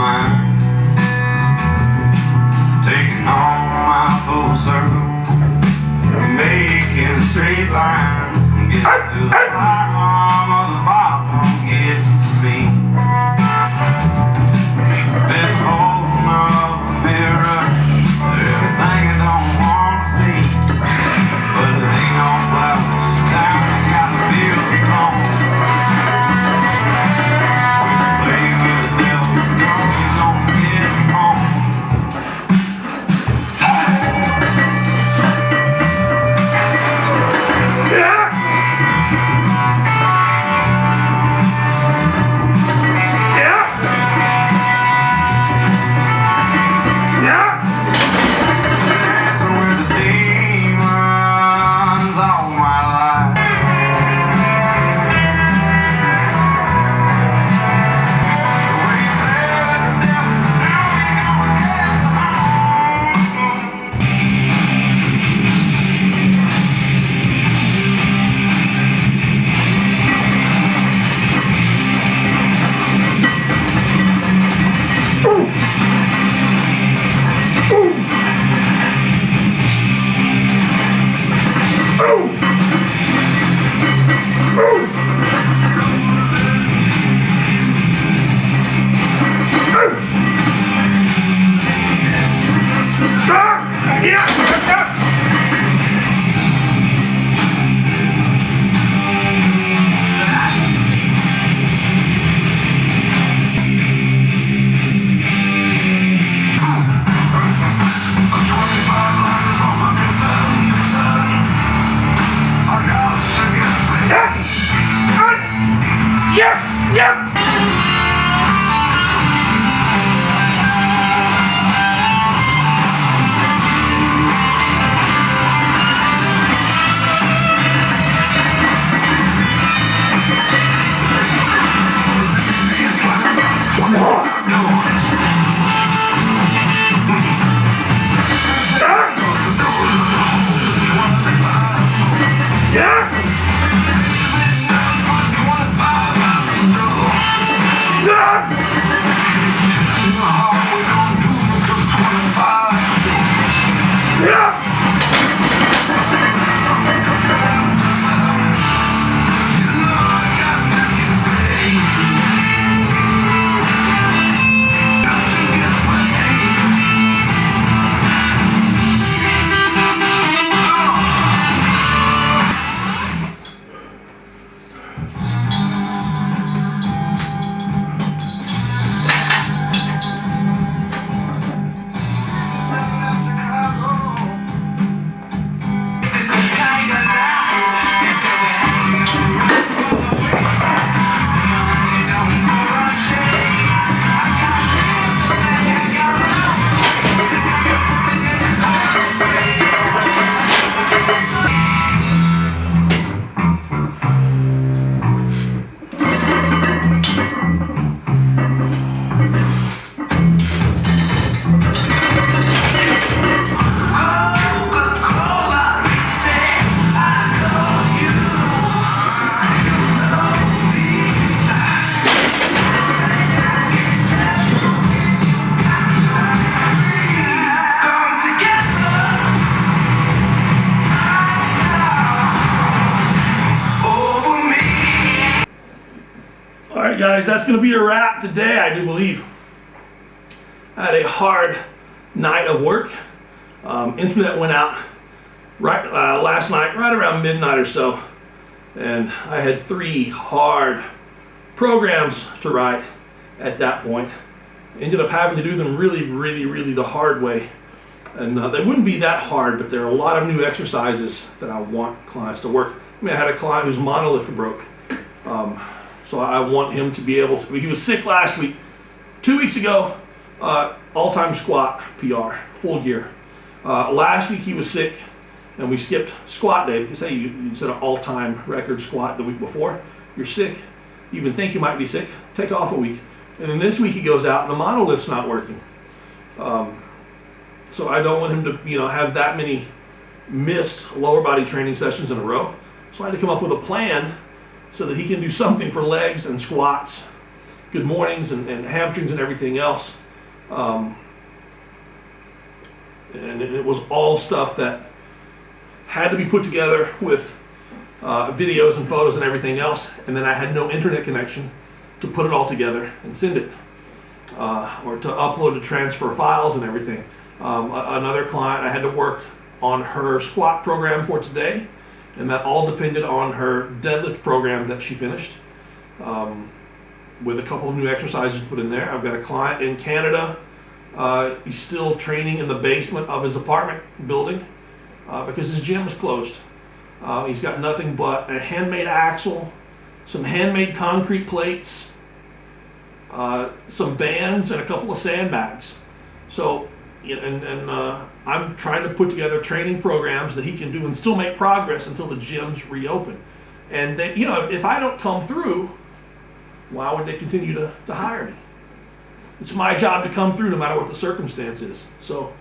mind, taking on my full circle, making straight lines, getting to the bottom of the bottom, getting to me. Been holding up the mirror, everything I don't want to see, but it ain't no flowers down, I gotta feel the home. Play with the devil, know he's gonna get home. Guys, that's going to be a wrap today, I do believe. I had a hard night of work. Internet went out last night, right around midnight or so, and I had 3 hard programs to write at that point. Ended up having to do them really the hard way, and they wouldn't be that hard, but there are a lot of new exercises that I want clients to work. I mean, I had a client whose monolift broke. So I want him to be able to, he was sick last week. 2 weeks ago, all-time squat PR, full gear. Last week he was sick and we skipped squat day because hey, you set an all-time record squat the week before. You're sick, you even think you might be sick, take off a week. And then this week he goes out and the monolift's not working. So I don't want him to have that many missed lower body training sessions in a row. So I had to come up with a plan so that he can do something for legs and squats good mornings and hamstrings and everything else. And it was all stuff that had to be put together with videos and photos and everything else, and then I had no internet connection to put it all together and send it, or to upload and transfer files and everything. Another client, I had to work on her squat program for today, and that all depended on her deadlift program that she finished, with a couple of new exercises put in there. I've got a client in Canada. He's still training in the basement of his apartment building because his gym is closed. He's got nothing but a handmade axle, some handmade concrete plates, some bands, and a couple of sandbags. So, I'm trying to put together training programs that he can do and still make progress until the gyms reopen. And then, if I don't come through, why would they continue to hire me? It's my job to come through no matter what the circumstance is. So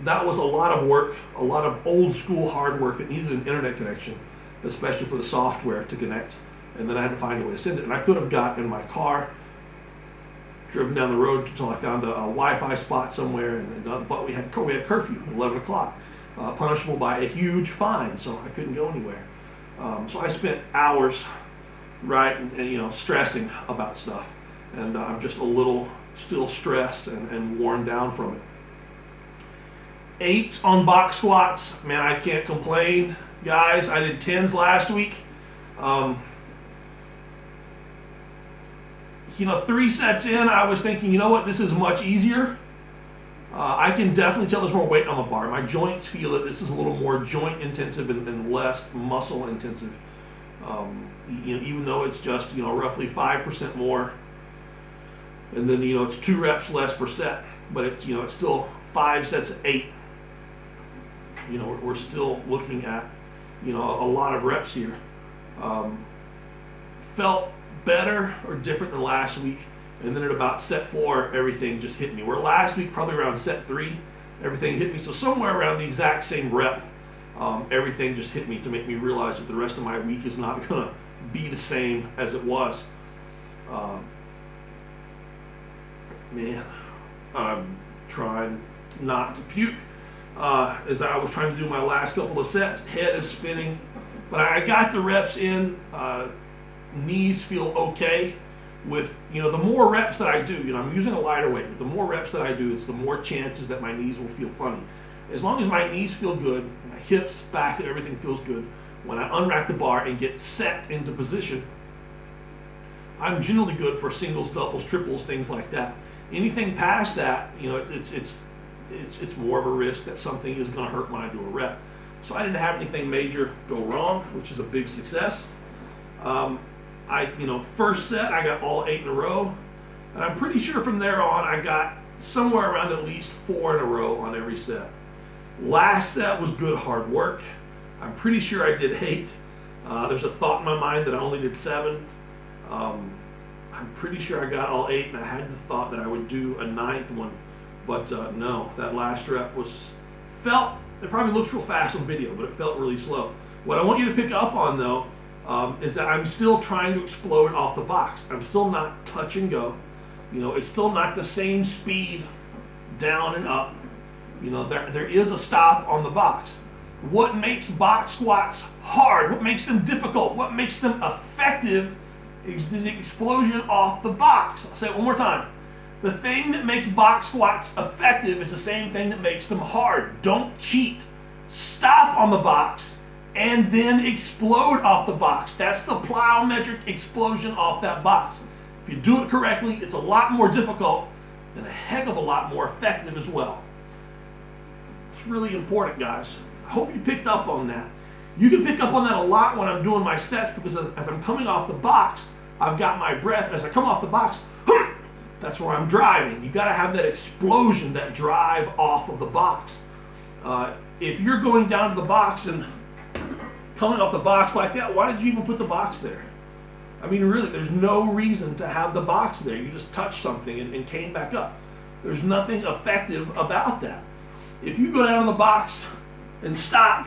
that was a lot of work, a lot of old school hard work that needed an internet connection, especially for the software to connect. And then I had to find a way to send it. And I could have got in my car, driven down the road until I found a Wi-Fi spot somewhere, but we had curfew at 11 o'clock, punishable by a huge fine, so I couldn't go anywhere. So I spent hours, and stressing about stuff. And I'm just a little still stressed and worn down from it. 8s on box squats, man, I can't complain, guys. I did 10s last week. 3 sets in, I was thinking, you know what, this is much easier. I can definitely tell there's more weight on the bar. My joints feel that this is a little more joint intensive and less muscle intensive. Even though it's just roughly 5% more. And then it's 2 reps less per set, but it's it's still 5 sets of 8. We're still looking at a lot of reps here. Felt better or different than last week, and then at about set 4, everything just hit me. Where last week, probably around set 3, everything hit me. So somewhere around the exact same rep, everything just hit me to make me realize that the rest of my week is not gonna be the same as it was. Man, I'm trying not to puke as I was trying to do my last couple of sets. Head is spinning, but I got the reps in. Knees feel okay with, the more reps that I do, I'm using a lighter weight, but the more reps that I do, it's the more chances that my knees will feel funny. As long as my knees feel good, my hips, back, and everything feels good, when I unrack the bar and get set into position, I'm generally good for singles, doubles, triples, things like that. Anything past that, it's more of a risk that something is going to hurt when I do a rep. So I didn't have anything major go wrong, which is a big success. First set I got all 8 in a row, and I'm pretty sure from there on I got somewhere around at least 4 in a row on every set. Last set was good hard work. I'm pretty sure I did 8. There's a thought in my mind that I only did 7. I'm pretty sure I got all 8, and I had the thought that I would do a 9th one, but no, that last rep it probably looks real fast on video, but it felt really slow. What I want you to pick up on though, is that I'm still trying to explode off the box. I'm still not touch and go. It's still not the same speed down and up. There is a stop on the box. What makes box squats hard? What makes them difficult? What makes them effective is the explosion off the box. I'll say it one more time. The thing that makes box squats effective is the same thing that makes them hard. Don't cheat. Stop on the box and then explode off the box. That's the plyometric explosion off that box. If you do it correctly, it's a lot more difficult and a heck of a lot more effective as well. It's really important, guys. I hope you picked up on that. You can pick up on that a lot when I'm doing my sets, because as I'm coming off the box, I've got my breath. As I come off the box, that's where I'm driving. You got to have that explosion, that drive off of the box. If you're going down to the box and coming off the box like that, why did you even put the box there? I mean, really, there's no reason to have the box there. You just touched something and came back up. There's nothing effective about that. If you go down in the box and stop,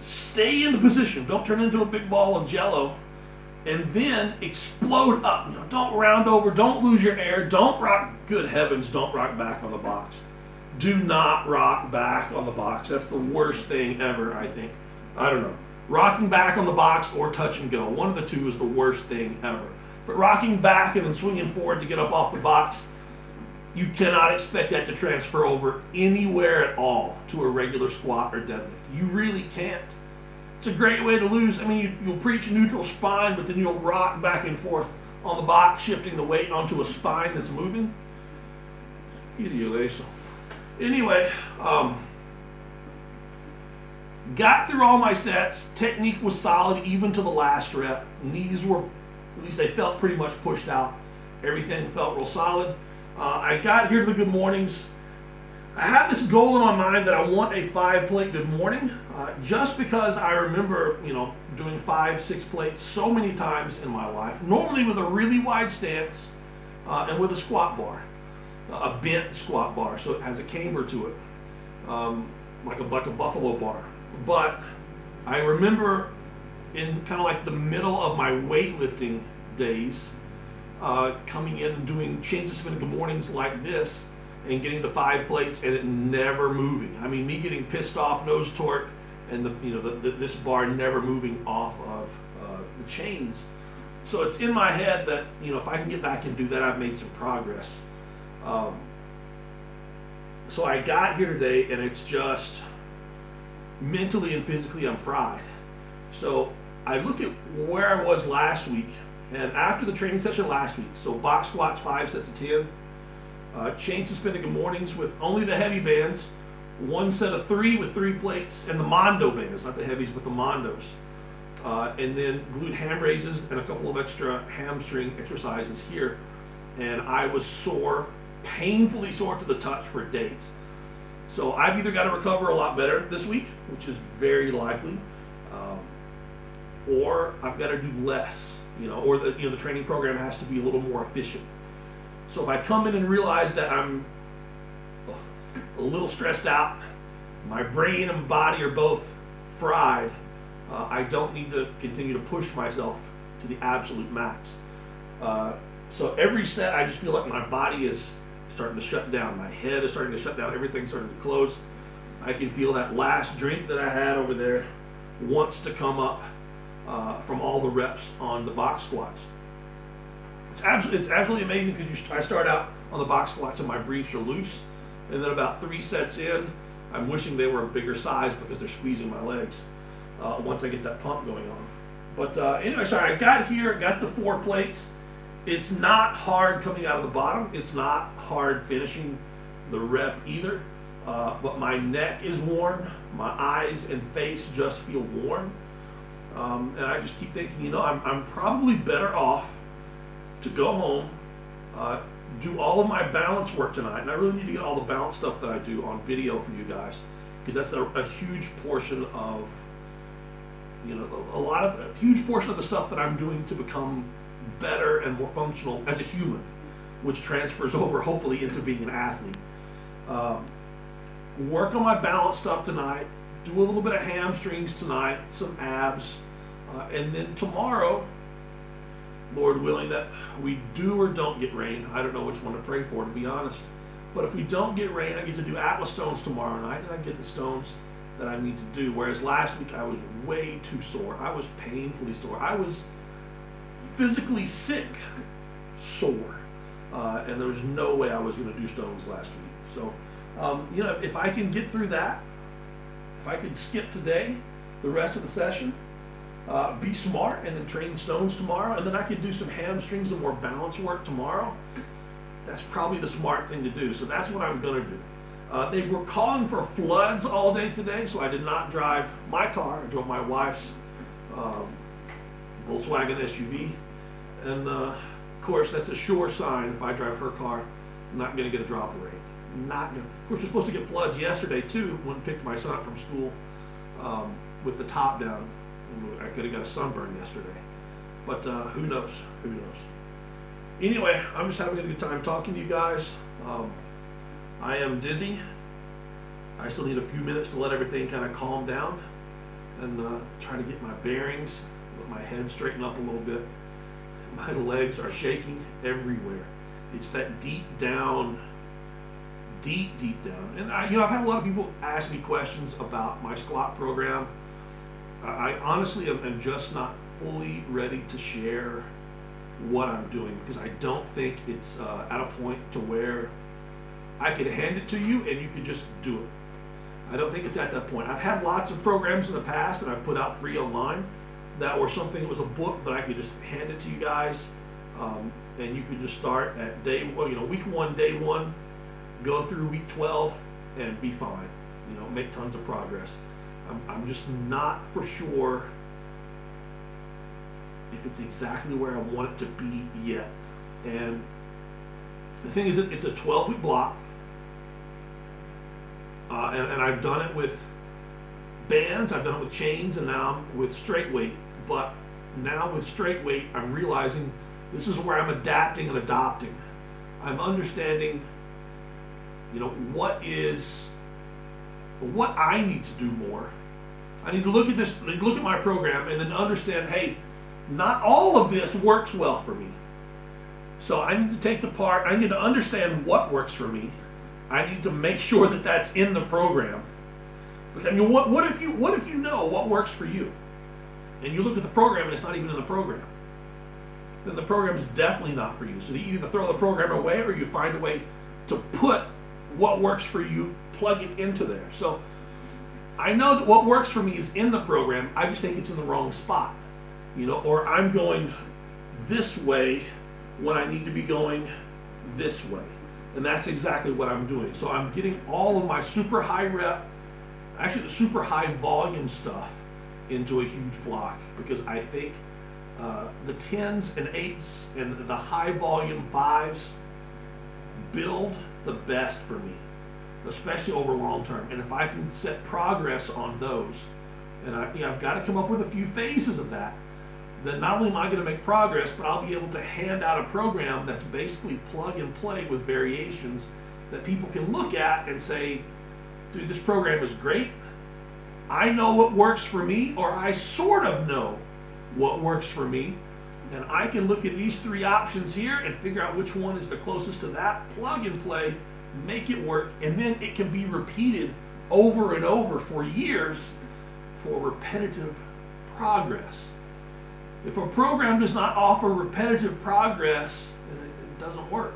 stay in the position. Don't turn into a big ball of jello and then explode up. You know, don't round over, don't lose your air, don't rock, good heavens, don't rock back on the box. Do not rock back on the box. That's the worst thing ever, I think. I don't know. Rocking back on the box or touch and go. One of the two is the worst thing ever. But rocking back and then swinging forward to get up off the box, you cannot expect that to transfer over anywhere at all to a regular squat or deadlift. You really can't. It's a great way to lose. I mean, you'll preach neutral spine, but then you'll rock back and forth on the box, shifting the weight onto a spine that's moving. Anyway, got through all my sets. Technique was solid even to the last rep. Knees were, at least they felt pretty much pushed out. Everything felt real solid. I got here to the good mornings. I have this goal in my mind that I want a 5-plate good morning, just because I remember, you know, doing 5, 6 plates so many times in my life, normally with a really wide stance and with a squat bar, a bent squat bar, so it has a camber to it, like a buffalo bar. But I remember in kind of like the middle of my weightlifting days, coming in and doing changes to good mornings like this and getting to 5 plates and it never moving. I mean, me getting pissed off, nose torque, and this bar never moving off of the chains. So it's in my head that, you know, if I can get back and do that, I've made some progress. So I got here today and it's just mentally and physically I'm fried. So I look at where I was last week, and after the training session last week, so box squats 5 sets of 10, chain suspended good mornings with only the heavy bands, 1 set of 3 with 3 plates, and the Mondo bands, not the heavies but the Mondos, and then glute ham raises and a couple of extra hamstring exercises here, and I was sore, painfully sore to the touch for days. So I've either got to recover a lot better this week, which is very likely, or I've got to do less, you know, or the training program has to be a little more efficient. So if I come in and realize that I'm a little stressed out, my brain and body are both fried, I don't need to continue to push myself to the absolute max. So every set I just feel like my body is starting to shut down, my head is starting to shut down, everything's starting to close. I can feel that last drink that I had over there wants to come up from all the reps on the box squats. It's absolutely amazing because I start out on the box squats and my briefs are loose, and then about 3 sets in, I'm wishing they were a bigger size because they're squeezing my legs once I get that pump going on. But anyway, so I got here, got the 4 plates. It's not hard coming out of the bottom. It's not hard finishing the rep either. But my neck is worn, my eyes and face just feel worn. And I just keep thinking, you know, I'm probably better off to go home, do all of my balance work tonight, and I really need to get all the balance stuff that I do on video for you guys, because that's a huge portion of, you know, a huge portion of the stuff that I'm doing to become better and more functional as a human, which transfers over hopefully into being an athlete. Work on my balance stuff tonight, do a little bit of hamstrings tonight, some abs, and then tomorrow, Lord willing, that we do or don't get rain. I don't know which one to pray for, to be honest. But if we don't get rain, I get to do Atlas stones tomorrow night, and I get the stones that I need to do. Whereas last week I was way too sore. I was painfully sore. I was physically sick, sore, and there was no way I was going to do stones last week. So, you know, if I can get through that, if I could skip today, the rest of the session, be smart, and then train stones tomorrow, and then I could do some hamstrings and more balance work tomorrow, that's probably the smart thing to do. So that's what I'm going to do. They were calling for floods all day today, so I did not drive my car. I drove my wife's Volkswagen SUV, and of course that's a sure sign. If I drive her car, I'm not going to get a drop of rain. Not gonna. Of course, we're supposed to get floods yesterday too. When I picked my son up from school with the top down, I could have got a sunburn yesterday. But who knows? Who knows? Anyway, I'm just having a good time talking to you guys. I am dizzy. I still need a few minutes to let everything kind of calm down and try to get my bearings. Let my head straighten up a little bit. My legs are shaking everywhere. It's that deep down. And I've had a lot of people ask me questions about my squat program. I honestly am just not fully ready to share what I'm doing because I don't think it's at a point to where I could hand it to you and you could just do it. I don't think it's at that point. I've had lots of programs in the past that I've put out free online that were something that was a book that I could just hand it to you guys, and you could just start at week 1, day 1, go through week 12 and be fine, make tons of progress. I'm just not for sure if it's exactly where I want it to be yet. And the thing is that it's a 12-week block, and I've done it with bands, I've done it with chains, and now I'm with straight weight. But now with straight weight, I'm realizing this is where I'm adapting and adopting. I'm understanding, what I need to do more. I need to look at this, look at my program, and then understand, hey, not all of this works well for me. So I need to take the part, I need to understand what works for me. I need to make sure that that's in the program. I mean, what if you know what works for you, and you look at the program and it's not even in the program? Then the program is definitely not for you. So you either throw the program away or you find a way to put what works for you, plug it into there. So I know that what works for me is in the program. I just think it's in the wrong spot, or I'm going this way when I need to be going this way. And that's exactly what I'm doing. So I'm getting all of my super high rep, actually the super high volume stuff into a huge block, because I think the 10s and 8s and the high volume 5s build the best for me, especially over long term. And if I can set progress on those, and I've got to come up with a few phases of that, then not only am I going to make progress, but I'll be able to hand out a program that's basically plug and play with variations that people can look at and say, dude, this program is great. I know what works for me, or I sort of know what works for me, and I can look at these 3 options here and figure out which one is the closest to that, plug and play, make it work, and then it can be repeated over and over for years for repetitive progress. If a program does not offer repetitive progress, then it doesn't work.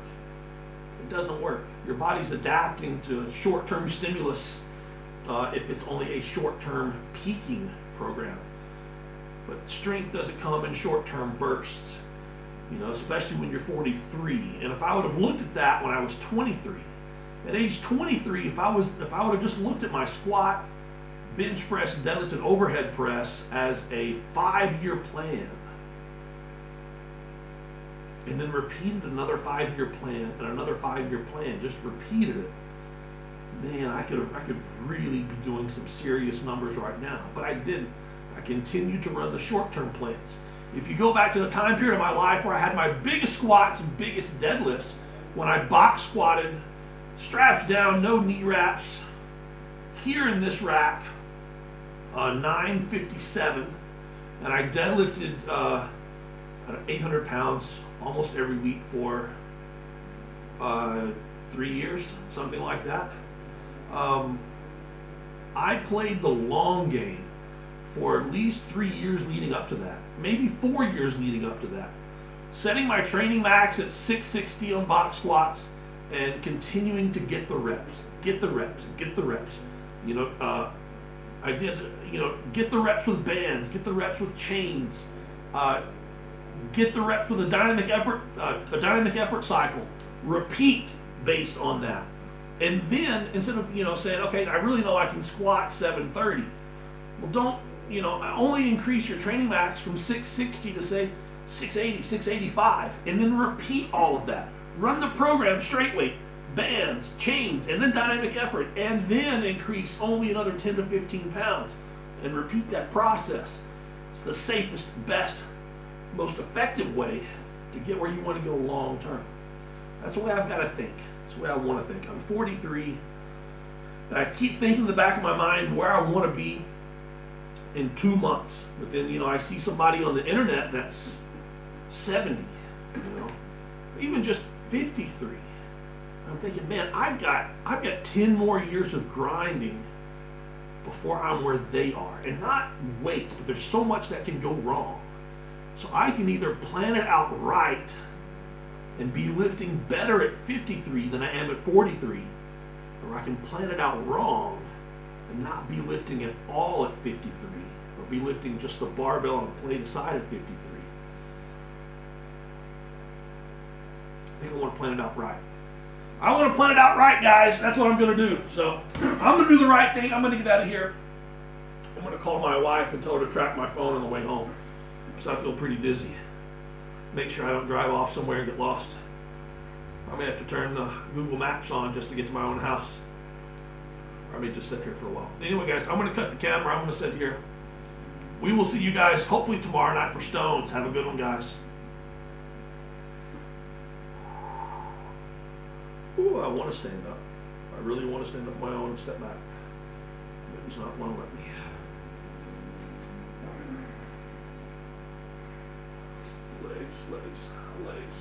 It doesn't work. Your body's adapting to short-term stimulus if it's only a short-term peaking program. But strength doesn't come in short-term bursts, especially when you're 43. And if I would have looked at that when I was 23, at age 23, if I would have just looked at my squat, bench press, deadlift, and overhead press as a 5-year plan, and then repeated another 5-year plan and another 5-year plan, just repeated it, man, I could really be doing some serious numbers right now. But I didn't. I continued to run the short-term plans. If you go back to the time period of my life where I had my biggest squats and biggest deadlifts, when I box squatted, straps down, no knee wraps, here in this rack, 957, and I deadlifted 800 pounds almost every week for 3 years, something like that. I played the long game for at least 3 years leading up to that, maybe 4 years leading up to that, setting my training max at 660 on box squats and continuing to get the reps. I did, get the reps with bands, get the reps with chains, get the reps with a dynamic effort cycle, repeat based on that. And then instead of, saying, okay, I really know I can squat 730. Well, don't, only increase your training max from 660 to say 680, 685, and then repeat all of that. Run the program straight weight, bands, chains, and then dynamic effort, and then increase only another 10 to 15 pounds, and repeat that process. It's the safest, best, most effective way to get where you want to go long term. That's the way I've got to think. That's the way I want to think. I'm 43, and I keep thinking in the back of my mind where I want to be in 2 months. But then, you know, I see somebody on the internet that's 70, you know, even just 53. I'm thinking, man, I've got 10 more years of grinding before I'm where they are. And not weight, but there's so much that can go wrong. So I can either plan it out right and be lifting better at 53 than I am at 43, or I can plan it out wrong and not be lifting at all at 53, or be lifting just the barbell on a plate aside at 53. I think I want to plan it out right. I want to plan it out right, guys. That's what I'm going to do. So I'm going to do the right thing. I'm going to get out of here. I'm going to call my wife and tell her to track my phone on the way home, because I feel pretty dizzy. Make sure I don't drive off somewhere and get lost. I may have to turn the Google Maps on just to get to my own house. Or I may just sit here for a while. Anyway, guys, I'm going to cut the camera. I'm going to sit here. We will see you guys hopefully tomorrow night for Stones. Have a good one, guys. Ooh, I want to stand up. I really want to stand up on my own and step back. But he's not want to let me. Legs, legs, legs.